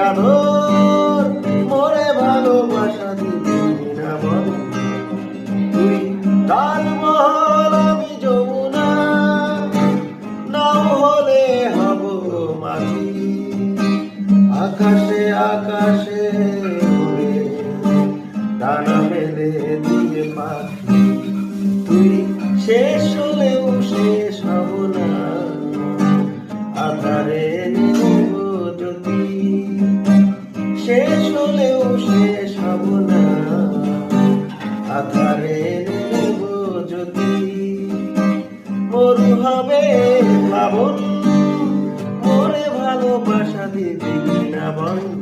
সাধর মোরে ভালোবাসা দিবি না বল। তুই তাজমহল আমি যমুনা, নাও হলে হব মাঝি। আকাশে আকাশে উড়ে ডানা মেলে দিয়ে পাখি। তুই শেষ হলেও শেষ হব না, আধারে নিব জ্যোতি। শেষ হলেও শেষ হব না, আধারে নিব জ্যোতি। মরু হবে প্লাবন, মোরে ভালোবাসা দিবি না বল।